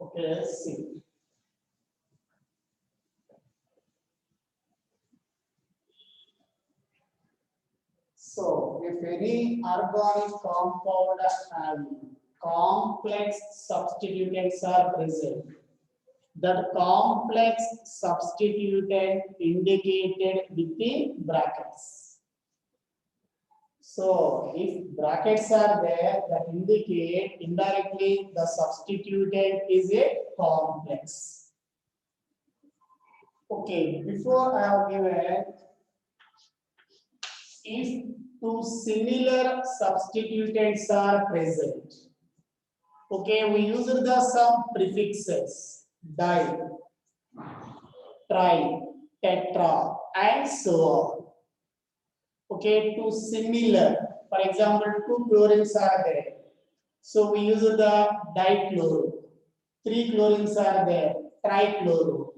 Okay, let's see. So, if any organic compound having complex substituents are present, that complex substituent indicated within brackets. So, if brackets are there, that indicate indirectly the substituent is a complex. Okay, before I have given if two similar substituents are present. Okay, we use the some prefixes di, tri, tetra, and so on. Okay, two similar. For example, two chlorines are there. So we use the dichloro. Three chlorines are there. Trichloro.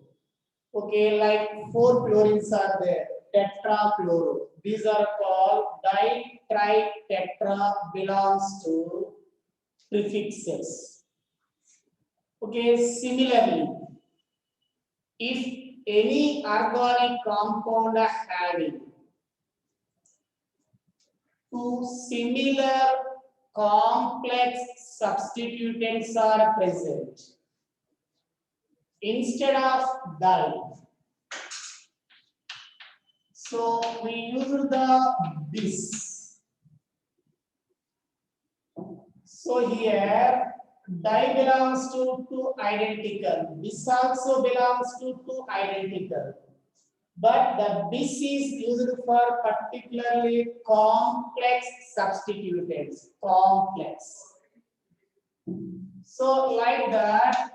Okay, like four chlorines are there. Tetrachloro. These are called di, tri, tetra belongs to prefixes. Okay, similarly, if any organic compound having two similar complex substituents are present, instead of di, so we use the bis. So here di belongs to two identical. This also belongs to two identical. But the bis is used for particularly complex substituents. Complex. So like that,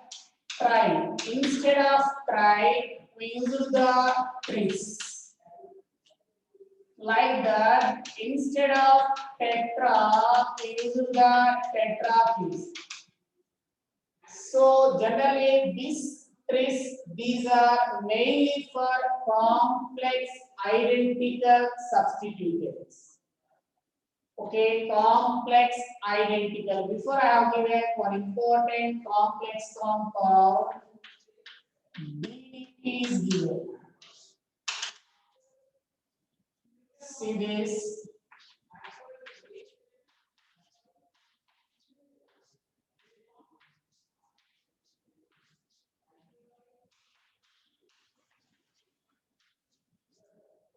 tri. Instead of tri, we use the tris. Like that, instead of tetra, we use the tetrapis. So generally, these are mainly for complex identical substituents. Okay, complex identical. Before I have given one important complex compound, B is given. See this.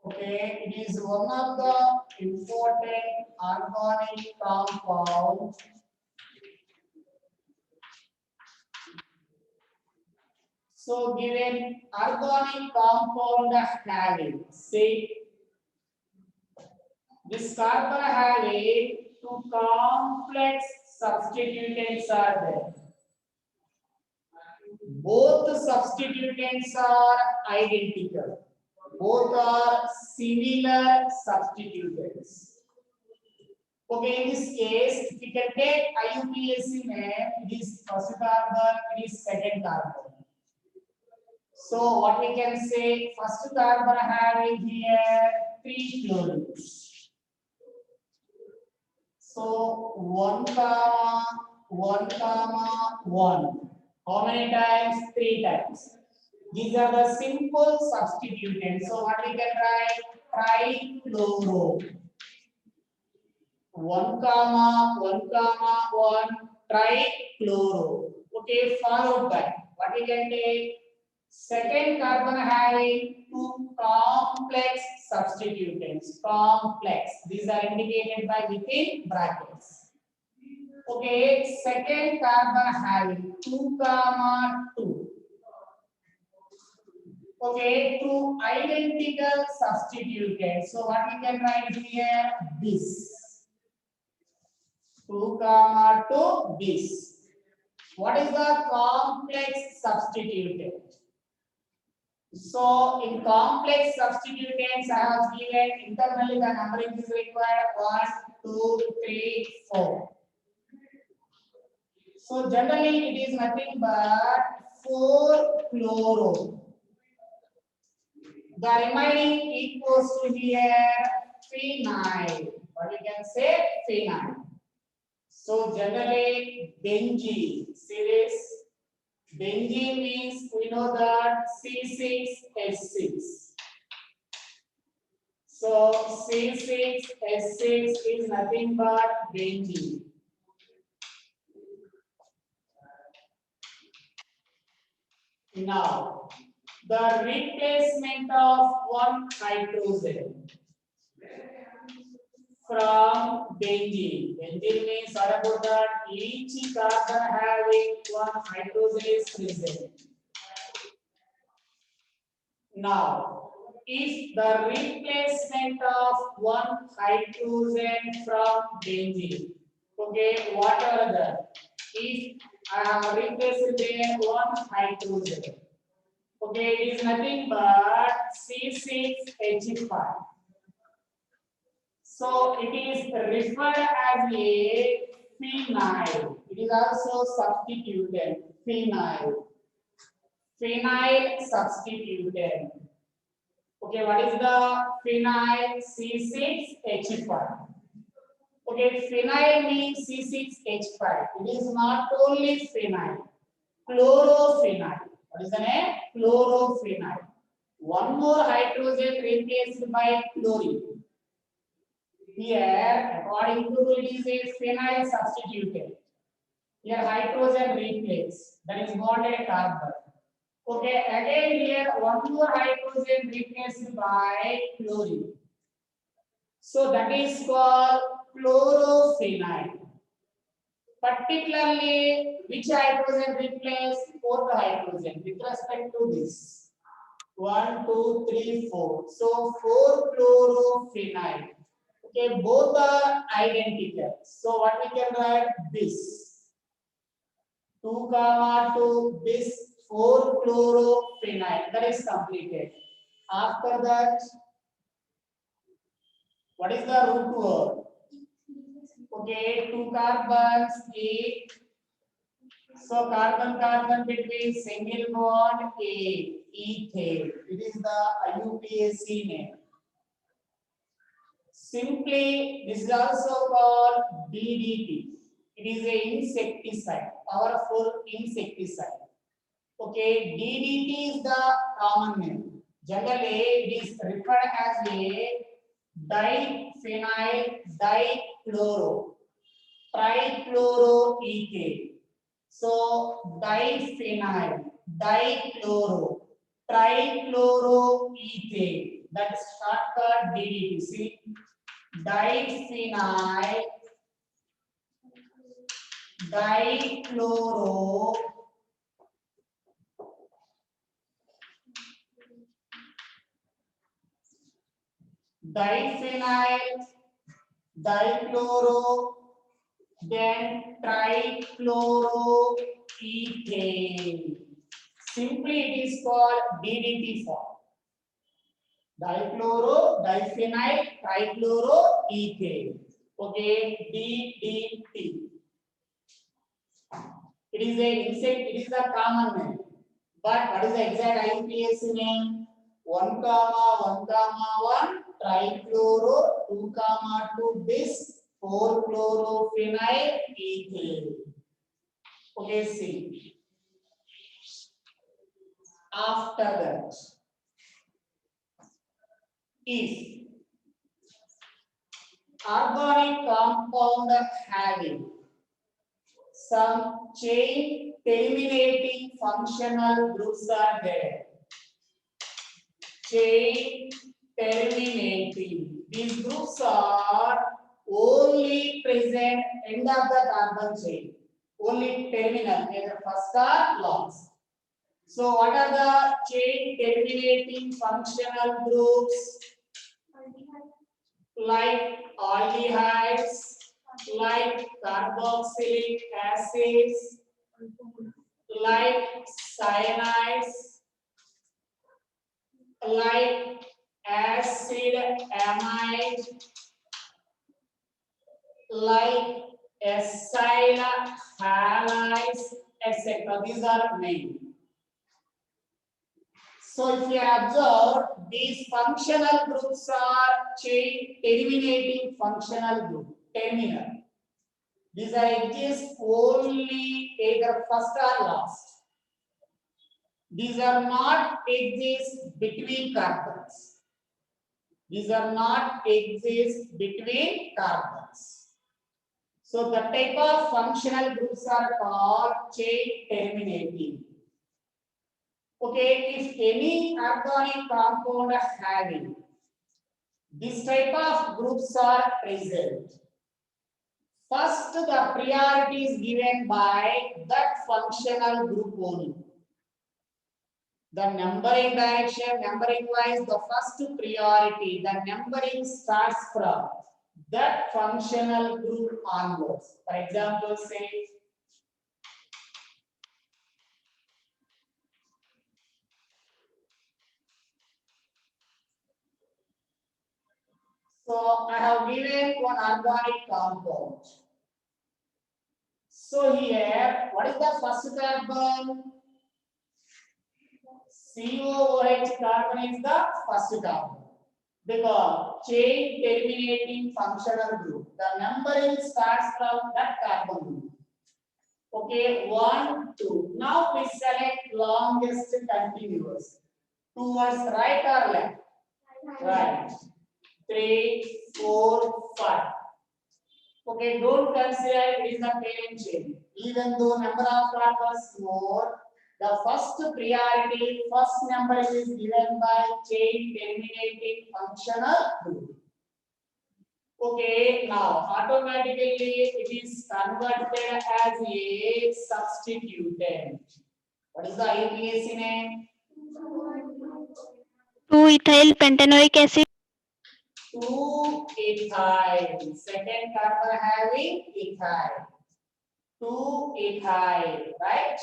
Okay, it is one of the important organic compounds. So given organic compound having, say this carbon having two complex substituents are there. Both substituents are identical. Both are similar substituents. Okay, in this case, if you can take IUPAC name, it is first carbon, it is second carbon. So what we can say, first carbon having here 3 chlorines. So 1 comma 1 comma 1. How many times? 3 times. These are the simple substituents. So what we can write? Trichloro. 1 comma 1 comma 1 trichloro. Okay, followed by what we can take? Second carbon having two complex substituents. Complex. These are indicated by within brackets. Okay, second carbon having 2 comma 2. Okay, two identical substituents. So what we can write here? This. 2 comma 2 this. What is the complex substituent? So in complex substituents, I have given internally the numbering is required 1, 2, 3, 4. So generally it is nothing but 4 chloro. The remaining equals to here phenyl. What we can say? Phenyl. So generally benzene, see this, benzene means we know that C6H6. So C6H6 is nothing but benzene. Now the replacement of one hydrogen from benzene. Benzene means what about that? Each carbon having one hydrogen is present. Now, if the replacement of one hydrogen from benzene, okay, what are that? If I have replaced there one hydrogen, okay, it is nothing but C6H5. So it is referred as a phenyl. It is also substituted phenyl. Phenyl substituted. Okay, what is the phenyl? C6H5. Okay, phenyl means C6H5. It is not only phenyl, chlorophenyl. What is the name? Chlorophenyl. One more hydrogen replaced by chlorine. Here, according to it is a phenyl substituted. Here, hydrogen replaced. That is bonded carbon. Okay, again here, one more hydrogen replaced by chlorine. So that is called chlorophenyl. Particularly, which hydrogen replaced? Fourth hydrogen with respect to this. 1, 2, 3, 4. So 4 chlorophenyl. Okay, both are identical. So what we can write? This 2, 2, this 4 chlorophenyl. That is completed. After that, what is the root word? Okay, 2 carbons, 8. So carbon between single bond, 8, ethane. It is the IUPAC name. Simply, this is also called DDT. It is a insecticide, powerful insecticide. Okay, DDT is the common name. Generally, it is referred as a diphenyl dichloro trichloroethane. So diphenyl dichloro trichloroethane. That's shortcut DDT. See, diphenyl dichloro diphenyl dichloro then trichloroethane. Simply it is called DDT form. Diphenyl trichloroethane. Okay, DDT. It is a insect, it is a common name. But what is the exact IUPAC name? 1, 1, 1 trichloro, 2, 2 bis 4 chlorophenyl ethane. Okay, see. After that, if organic compound having some chain terminating functional groups are there. Chain terminating. These groups are only present end of the carbon chain. Only terminal, either first or last. So what are the chain terminating functional groups? Like aldehydes, like carboxylic acids, like cyanides, like acid amide, like acyl halides, etc. These are main. So if you observe, these functional groups are chain terminating functional group, terminal. These are exist only either first or last. These are not exist between carbons. These are not exist between carbons. So the type of functional groups are called chain terminating. Okay, if any organic compound having this type of groups are present, first the priority is given by that functional group only. The numbering direction, numbering wise, the first priority, the numbering starts from that functional group onwards. For example, say so I have given one organic compound. So here, what is the first carbon? COOH carbon is the first carbon. Because chain terminating functional group, the numbering starts from that carbon group. Okay, 1, 2. Now we select longest continuous. Towards right or left? Right. 3, 4, 5. Okay, don't consider it is a parent chain. Even though number of carbons more, the first priority, first number is given by chain terminating functional group. Okay, now automatically it is converted as a substituent. What is the IUPAC name? 2-ethyl pentanoic acid. 2-ethyl. Second carbon having ethyl. 2-ethyl, right?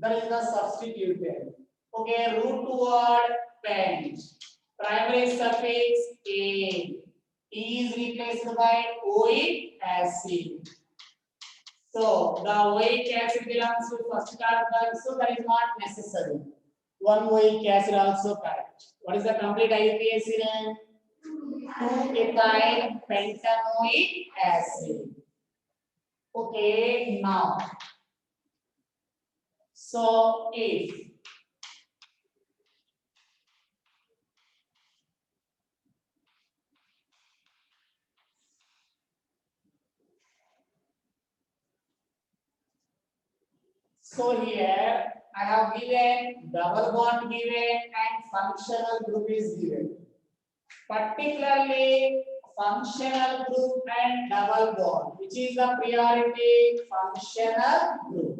That is the substituent. Okay, root word pent. Primary suffix a. E is replaced by oic acid. So the oic acid belongs to first carbon, so that is not necessary. One oic acid also correct. What is the complete IUPAC name? 2-ethyl pentanoic acid. Okay, now. So if so here I have given double bond given and functional group is given. Particularly functional group and double bond, which is the priority functional group.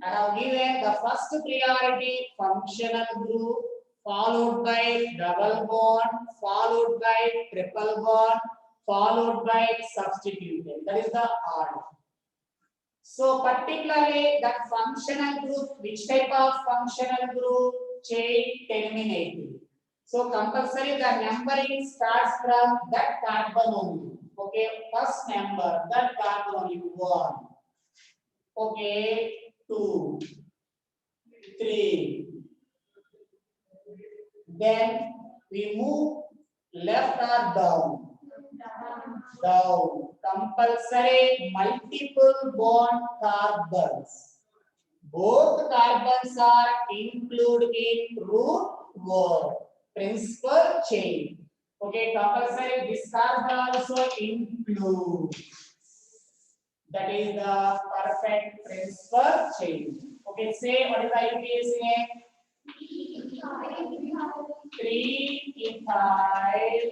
I have given the first priority functional group followed by double bond, followed by triple bond, followed by substituent. That is the order. So particularly that functional group, which type of functional group? Chain terminating. So compulsory the numbering starts from that carbon only. Okay, first number, that carbon only 1. Okay, 2, 3. Then we move left or down. Down. Compulsory multiple bond carbons. Both carbons are included in root word. Principal chain. Okay, compulsory this carbon also include. That is the perfect principal chain. Okay, say what is the IUPAC name? 3-ethyl.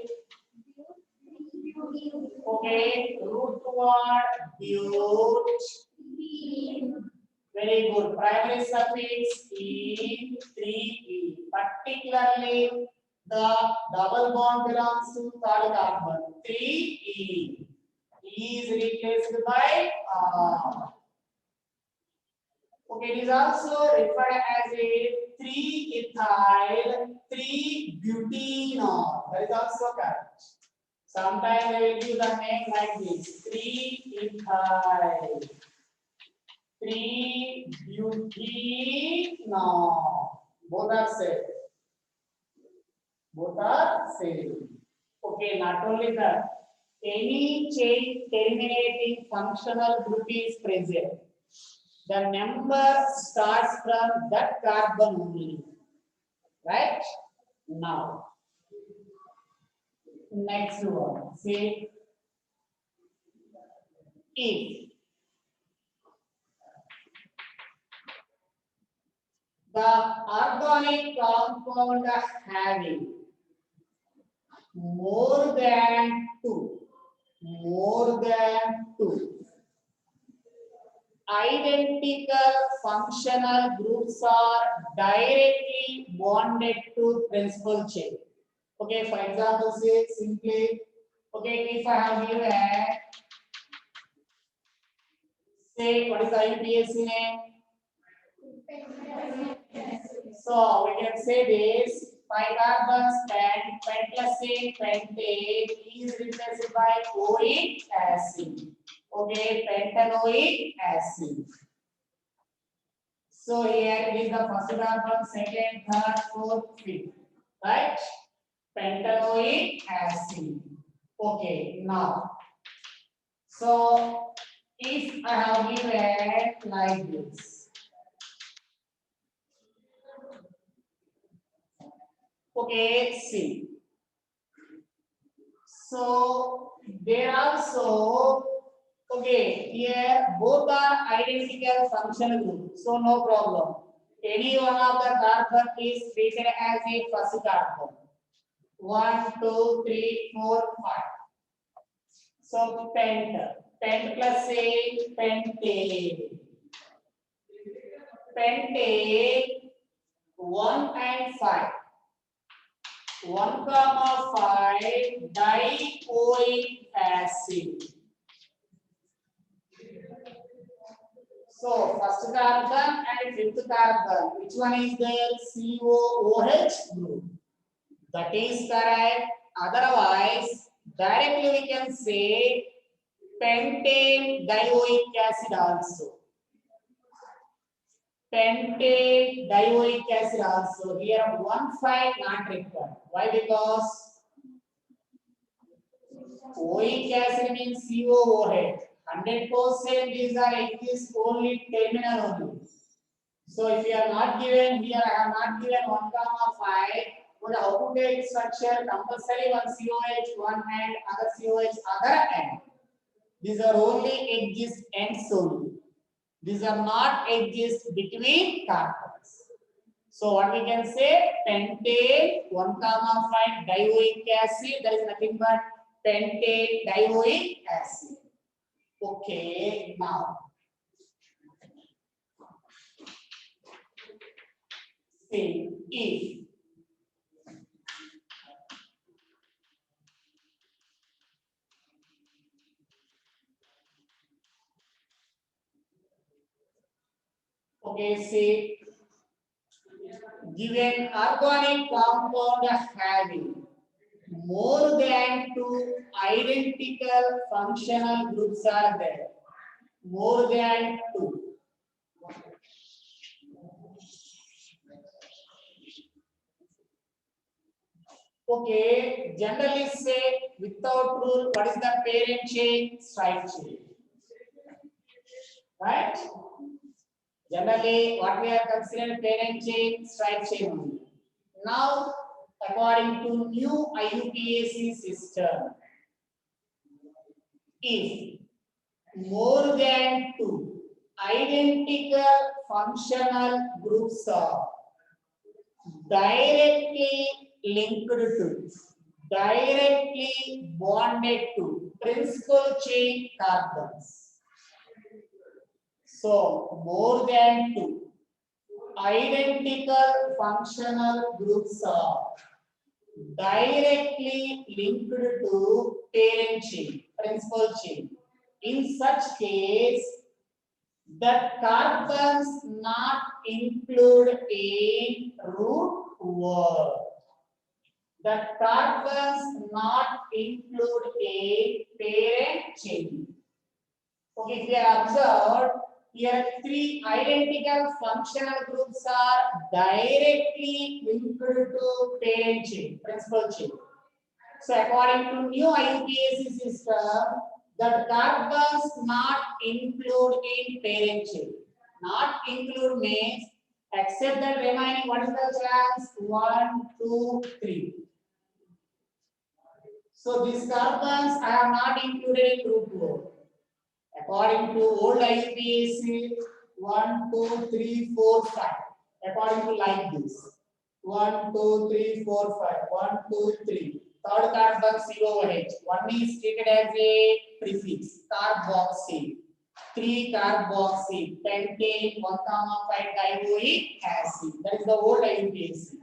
Okay, root word bute. Very good. Primary suffix e, 3e. Particularly the double bond belongs to third carbon. 3e. E is replaced by R. Okay, it is also referred as a 3-ethyl 3-butenol. That is also correct. Sometimes they will use the name like this: 3-ethyl 3-butenol. Both are same. Both are same. Okay, not only that. any chain terminating functional group is present, the number starts from that carbon only. Right? Now, next one. Say, if the organic compound having more than two identical functional groups are directly bonded to principal chain. Okay, for example, say simply, okay, if I have given, say, what is the IUPAC name? So we can say this 5 carbons pen plus A pentate is replaced by oic acid. Okay, pentanoic acid. So here it is the first carbon, second, third, fourth, fifth. Right? Pentanoic acid. Okay, now. So if I have given like this. Okay, see. So there also, okay, here both are identical functional group, so no problem. Any one of the carbon is treated as a first carbon. 1, 2, 3, 4, 5. So pent plus A pentate. Pentate 1 and 5. 1,5 dioic acid. So first carbon and fifth carbon, which one is there? COOH group. That is correct. Otherwise, directly we can say pentane dioic acid also. Pentane dioic acid also. Here 1,5 not required. Why? Because oic acid means COOH. 100% these are exist only terminal only. So if you are not given here, I have not given 1,5. For the output structure, compulsory one COH, one and other COH, other end. These are only exist ends only. These are not exist between carbons. So what we can say, pentane 1,5 dioic acid. That is nothing but pentane dioic acid. Okay, now say if say given organic compound having more than two identical functional groups are there. More than two. Okay, generally say without rule, what is the parent chain? Side chain. Right? Generally, what we are considering parent chain, side chain only. Now, according to new IUPAC system, if more than two identical functional groups are directly linked to, directly bonded to principal chain carbons. So, more than two identical functional groups are directly linked to parent chain, principal chain. In such case, the carbons not include a root word. The carbons not include a parent chain. Okay, if you have observed, here three identical functional groups are directly linked to parent chain, principal chain. So according to new IUPAC system, that carbons not include in parent chain. Not include means except the remaining, what is the chance? 1, 2, 3. So these carbons I have not included in group 4. According to old IUPAC, 1, 2, 3, 4, 5. According to like this. 1, 2, 3, 4, 5. 1, 2, 3. Third carbon COOH. One is treated as a prefix, carboxyl. 3 carboxyl, pentane, 1, 5 dioic acid. That is the old IUPAC.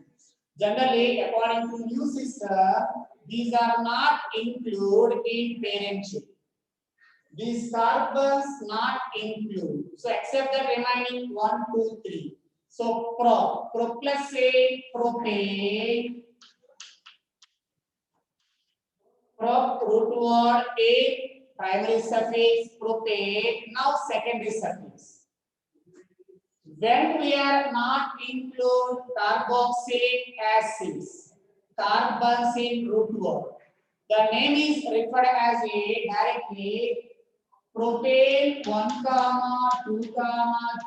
Generally, according to new system, these are not included in parent chain. These carbons not include. So except the remaining 1, 2, 3. So pro plus say propane, prop root word a primary suffix propane, now secondary suffix. When we are not include carboxylic acids, carbons in root word, the name is referred as a directly propane 1, 2,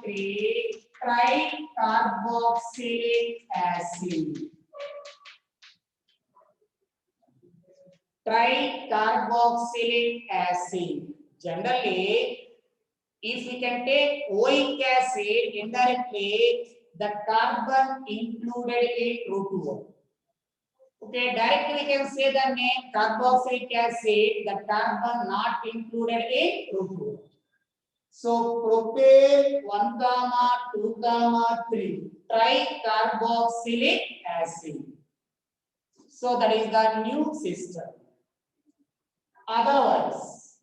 3 tricarboxylic acid. Tricarboxylic acid. Generally, if we can take oic acid indirectly, the carbon included in root word. Okay, directly we can say the name carboxylic acid, the carbon not included in root word. So propane 1, 2, 3 tricarboxylic acid. So that is the new system. Otherwise,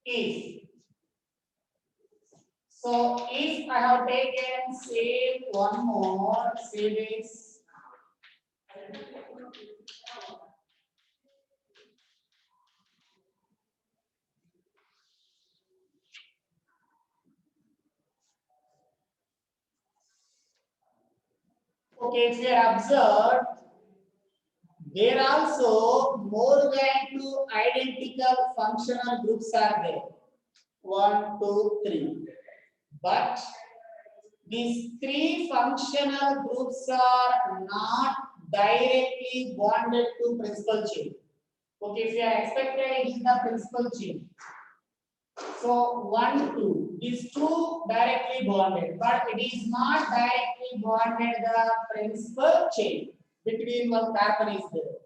if I have taken say one more, say this. Okay, if you have observed, there also more than 2 identical functional groups are there. 1, 2, 3. But these 3 functional groups are not directly bonded to principal chain. Okay, if you are expected it is the principal chain. So 1, 2. These 2 directly bonded, but it is not directly bonded the principal chain. Between one carbon is there.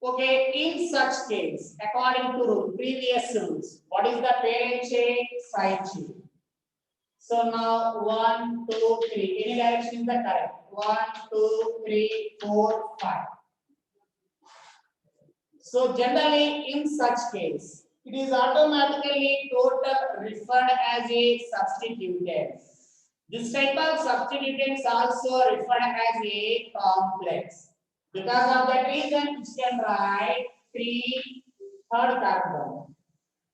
Okay, in such case, according to rule, previous rules, what is the parent chain? Side chain. So now 1, 2, 3. Any direction is the correct. 1, 2, 3, 4, 5. So generally, in such case, it is automatically total referred as a substituent. This type of substituents also referred as a complex. Because of that reason, we can write 3 third carbon.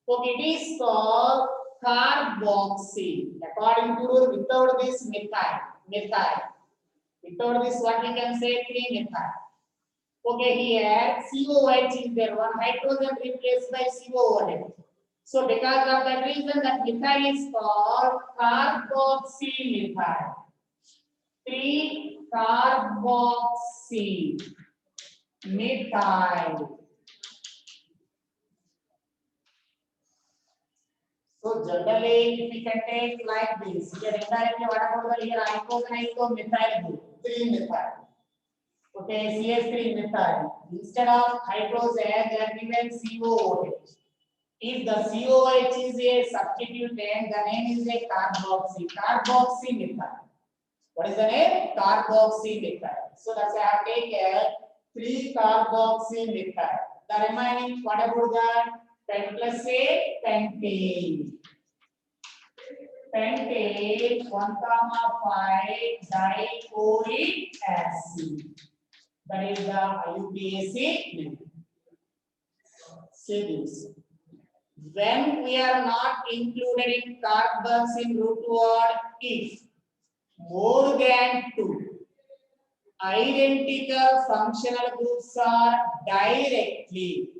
Okay, it is called carboxyl. According to rule, without this methyl. Without this, what we can say 3-methyl. Okay, here COOH is there, one hydrogen replaced by COOH. So because of that reason, that methyl is called carboxyl methyl. 3-carboxy methyl. So generally, if we can take like this, here indirectly what about the here isocyanic methyl group, 3-methyl. Okay, CH3 methyl. Instead of hydrogen, they are given COOH. If the COOH is a substituent, then the name is a carboxy methyl. What is the name? Carboxy methyl. So that's why I have taken 3-carboxy methyl. The remaining, what about that? Pen plus A, pentane. Pentane 1, 5 dioic acid. That is the IUPAC name. Say this. When we are not included in carbons in root word, if more than 2 Identical functional groups are directly,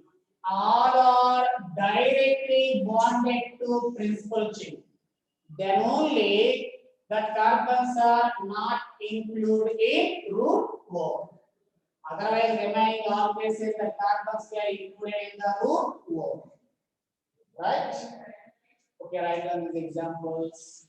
all are directly bonded to principal chain. Then only that carbons are not included in root O. Otherwise, remaining all cases the carbons are included in the root O. Right? Okay, write down these examples.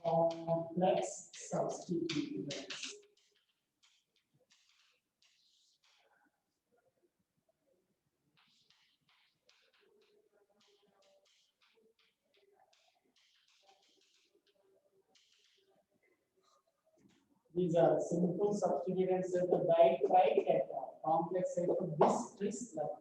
Complex substituents. These are simple substituents of the di-tri-tetra. Complex set of this level.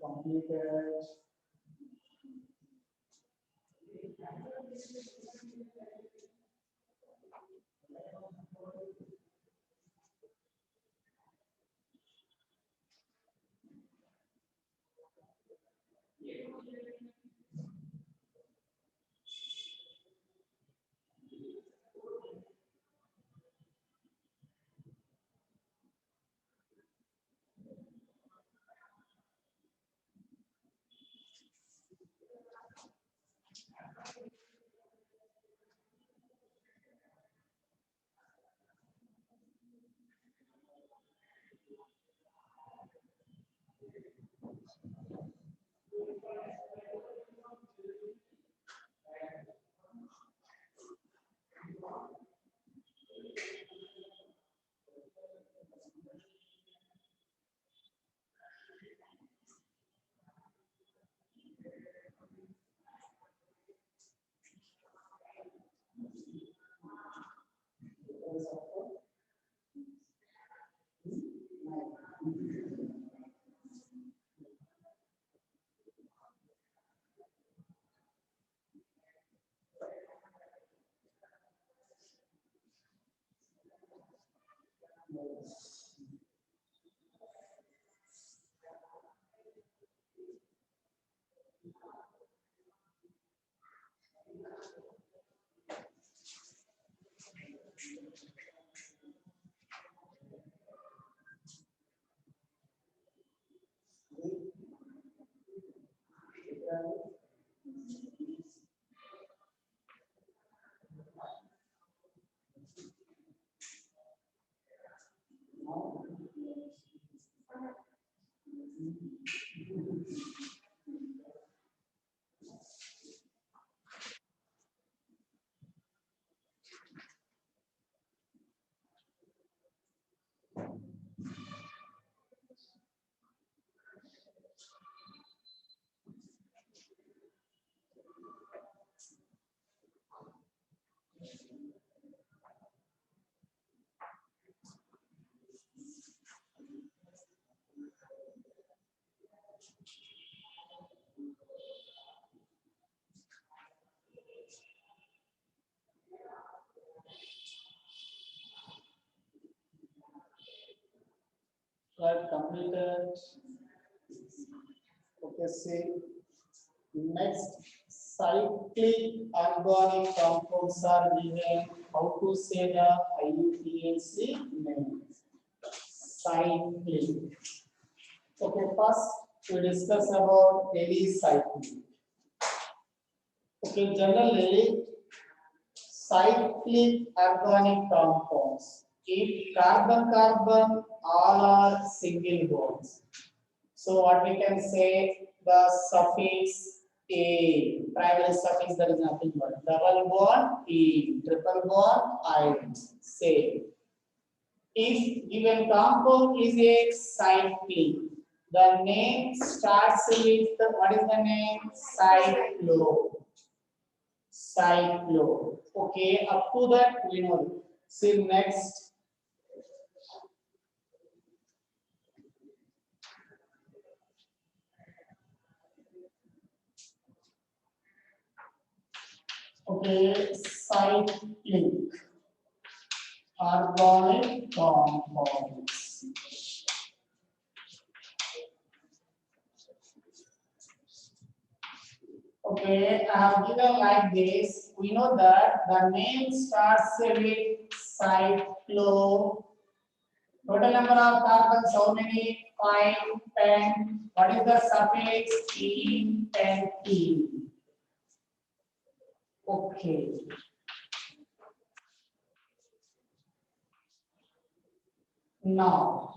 Completed. Right, completed. Okay, see. Next, cyclic organic compounds are given. How to say the IUPAC name? Cyclic. Okay, first we discuss about alicyclic. Okay, generally cyclic organic compounds. If carbon-carbon, all are single bonds. So what we can say, the suffix A, primary suffix, there is nothing but double bond E, triple bond I, same. If given compound is a cyclic, the name starts with what is the name? Cyclo. Cyclo. Okay, up to that we know. See next. Okay, cyclic organic compounds. Okay, I have given like this. We know that the name starts with cyclo. Total number of carbons, how many? 5, 10. What is the suffix? E, 10, E. Okay. Now,